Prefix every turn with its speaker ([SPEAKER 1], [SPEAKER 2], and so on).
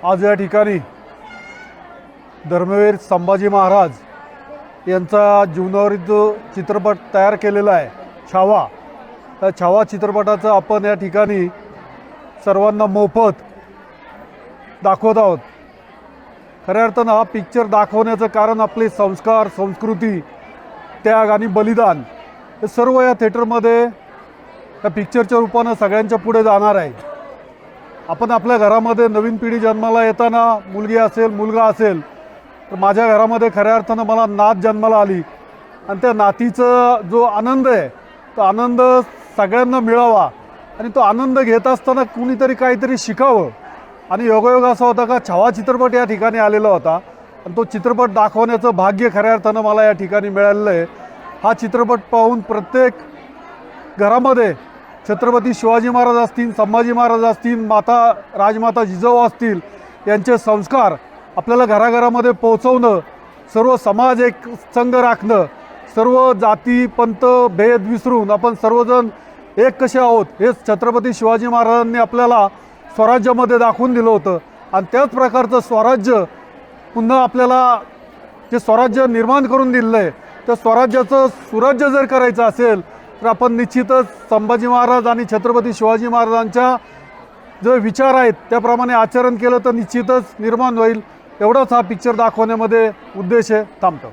[SPEAKER 1] आज या ठिकाणी धर्मवीर संभाजी महाराज यांचा जीवनावरील जो चित्रपट तयार केलेला आहे छावा, त्या छावा चित्रपटाचं आपण या ठिकाणी सर्वांना मोफत दाखवत आहोत। खऱ्या अर्थानं हा पिक्चर दाखवण्याचं कारण आपले संस्कार, संस्कृती, त्याग आणि बलिदान हे सर्व या थिएटरमध्ये या पिक्चरच्या रूपानं सगळ्यांच्या पुढे जाणार आहे। आपण आपल्या घरामध्ये नवीन पिढी जन्माला येताना मुलगी असेल, मुलगा असेल, तर माझ्या घरामध्ये खऱ्या अर्थानं मला नात जन्माला आली आणि त्या नातीचा जो आनंद आहे तो आनंद सगळ्यांना मिळावा आणि तो आनंद घेत असताना कुणीतरी काहीतरी शिकावं। आणि योगायोग असा होता का छावा चित्रपट या ठिकाणी आलेला होता आणि तो चित्रपट दाखवण्याचं भाग्य खऱ्या अर्थानं मला या ठिकाणी मिळालेलं आहे। हा चित्रपट पाहून प्रत्येक घरामध्ये छत्रपती शिवाजी महाराज असतील, संभाजी महाराज असतील, माता राजमाता जिजाऊ असतील, यांचे संस्कार आपल्याला घराघरामध्ये पोहोचवणं, सर्व समाज एक संघ राखणं, सर्व जाती पंथ भेद विसरून आपण सर्वजण एक कसे आहोत हे छत्रपती शिवाजी महाराजांनी आपल्याला स्वराज्यामध्ये दाखवून दिलं होतं। आणि त्याच प्रकारचं स्वराज्य पुन्हा आपल्याला जे स्वराज्य निर्माण करून दिलेलं आहे त्या स्वराज्याचं सुराज्य जर करायचं असेल तर आपण निश्चितच संभाजी महाराज आणि छत्रपती शिवाजी महाराजांच्या जे विचार आहेत त्याप्रमाणे आचरण केलं तर निश्चितच निर्माण होईल। एवढाच हा पिक्चर दाखवण्यामध्ये उद्देश आहे। थांबतो।